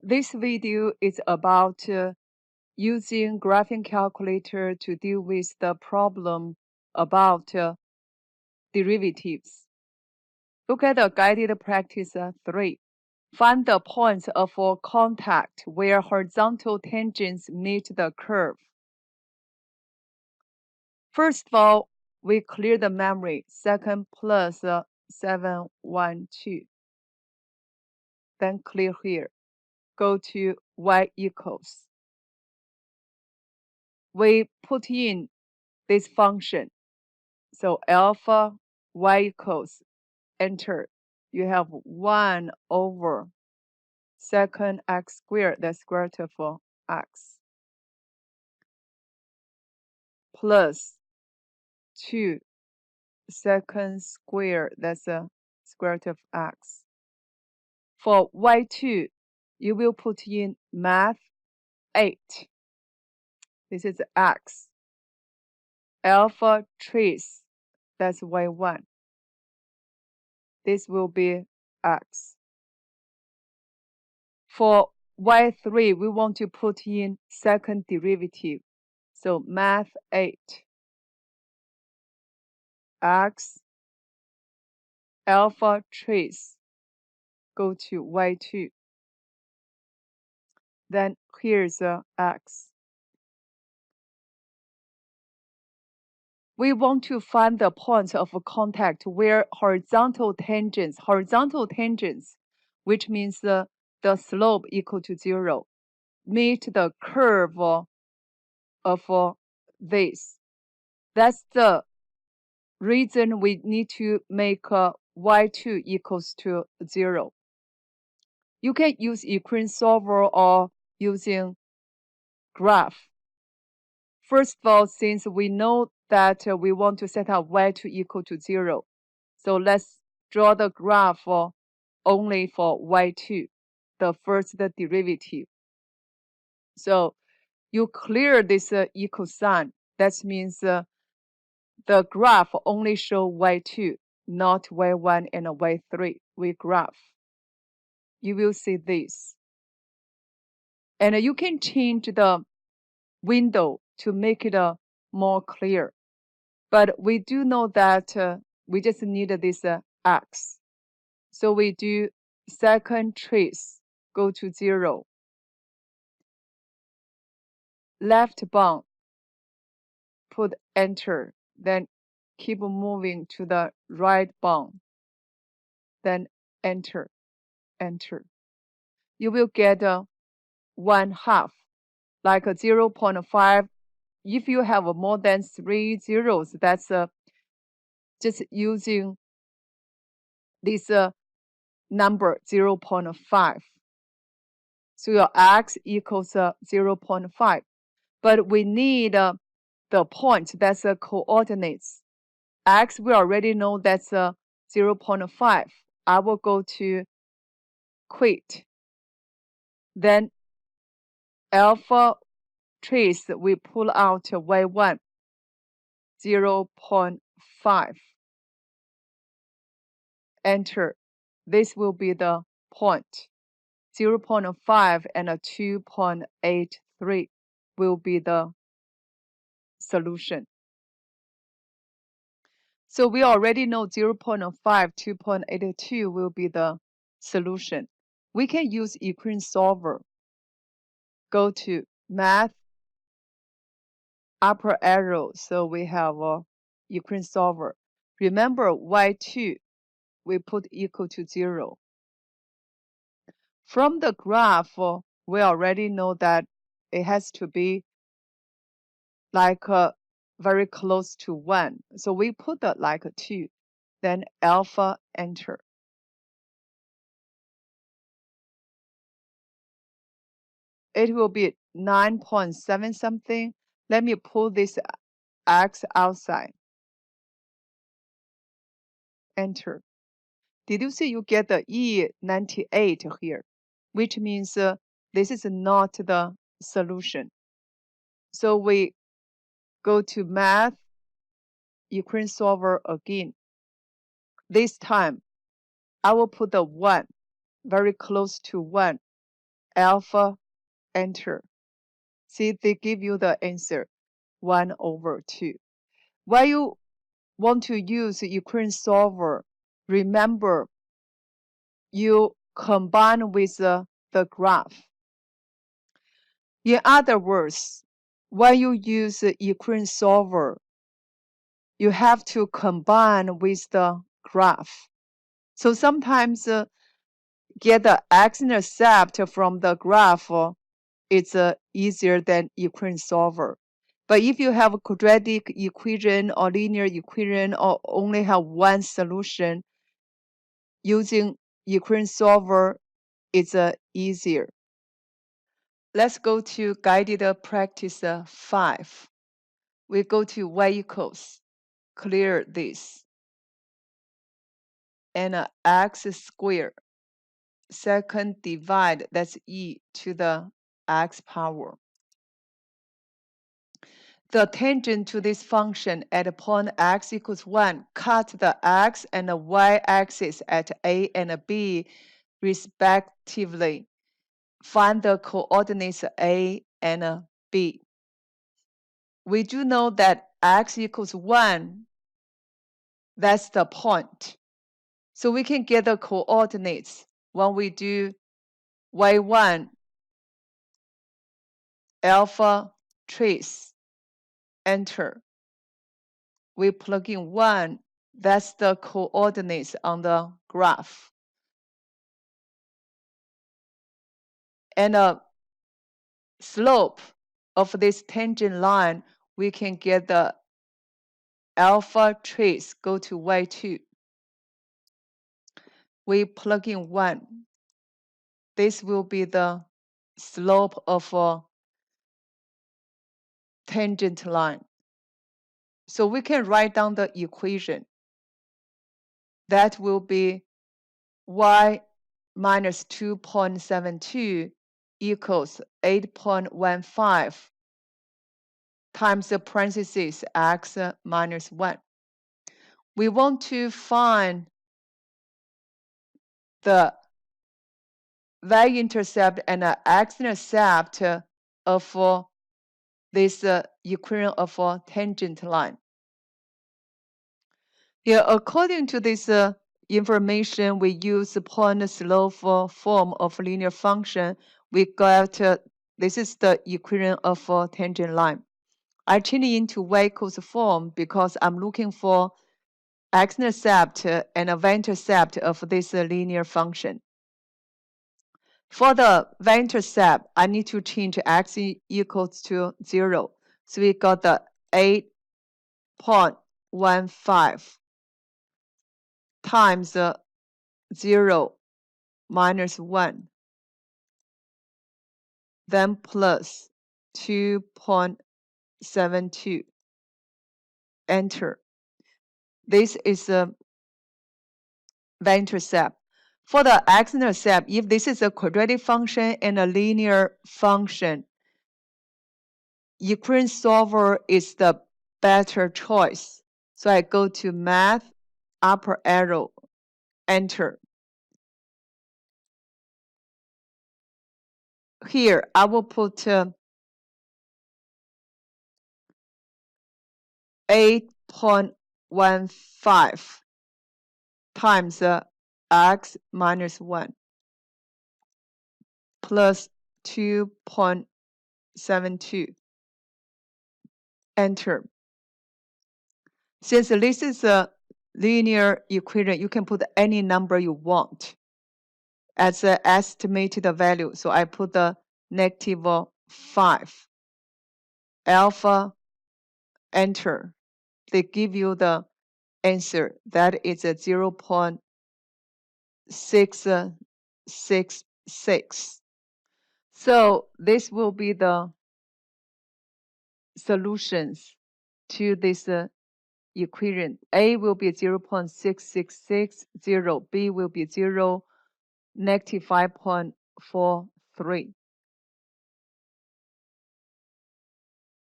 This video is about using graphing calculator to deal with the problem about derivatives. Look at the guided practice 3. Find the points of contact where horizontal tangents meet the curve. First of all, we clear the memory, second plus 712. Then clear here. Go to y equals. We put in this function. So alpha y equals, enter. You have 1 over second x squared, that's square root of x, plus 2 second squared, that's a square root of x. For y2, you will put in math 8. This is x. Alpha trace, that's y1. This will be x. For y3, we want to put in second derivative. So math 8, x, alpha trace, go to y2. Then here's x. We want to find the points of contact where horizontal tangents, which means the slope equal to 0, meet the curve of this. That's the reason we need to make y2 equals to 0. You can use equation solver or using graph. First of all, since we know that we want to set up y2 equal to 0, so let's draw the graph only for y2, the first derivative. So you clear this equal sign. That means the graph only show y2, not y1 and y3. We graph. You will see this. And you can change the window to make it more clear. But we do know that we just need this x. So we do second trace, go to 0. Left bound, put enter, then keep moving to the right bound, then enter, enter. You will get 1/2, like 0.5. If you have more than 3 zeros, that's just using this number 0.5. So your x equals 0.5. But we need the point, that's coordinates. X, we already know that's 0.5. I will go to quit. Then alpha trace, we pull out y1, 0.5. Enter. This will be the point. 0.5 and 2.83 will be the solution. So we already know 0.5, 2.82 will be the solution. We can use equation solver. Go to math, upper arrow, so we have equation solver. Remember y2, we put equal to 0. From the graph, we already know that it has to be like very close to 1. So we put that like 2. Then alpha, enter. It will be 9.7 something. Let me pull this x outside. Enter. Did you see you get the E98 here, which means this is not the solution. So we go to math, equation solver again. This time, I will put the 1 very close to 1 alpha, enter. See, they give you the answer, 1/2. When you want to use equation solver, remember you combine with the graph. In other words, when you use the equation solver, you have to combine with the graph. So sometimes get the x-intercept from the graph, it's easier than equation solver. But if you have a quadratic equation or linear equation or only have one solution, using equation solver is easier. Let's go to guided practice 5. We go to y equals, clear this, and x squared, second divide, that's e to the x power. The tangent to this function at a point x equals 1, cut the x and the y-axis at A and B respectively. Find the coordinates A and B. We do know that x equals 1, that's the point. So we can get the coordinates when we do y1 alpha trace, enter. We plug in 1, that's the coordinates on the graph. And the slope of this tangent line, we can get the alpha trace, go to y2. We plug in 1. This will be the slope of a tangent line. So we can write down the equation. That will be y minus 2.72 equals 8.15 times the parentheses x minus 1. We want to find the y-intercept and x-intercept of this equation of a tangent line. Here, according to this information, we use point slope form of linear function. We got this is the equation of a tangent line. I change it into y equals form because I'm looking for x-intercept and a y-intercept of this linear function. For the y-intercept, I need to change x equals to 0. So we got the 8.15 times 0 minus 1, then plus 2.72, enter. This is the y-intercept. For the x-intercept, if this is a quadratic function and a linear function, equation solver is the better choice. So I go to math, upper arrow, enter. Here, I will put 8.15 times x minus 1 plus 2.72, enter. Since this is a linear equation, you can put any number you want as an estimated value. So I put the -5. Alpha, enter. They give you the answer. That is a 0.666. So this will be the solutions to this equation. A will be 0.6660, B will be -5.43.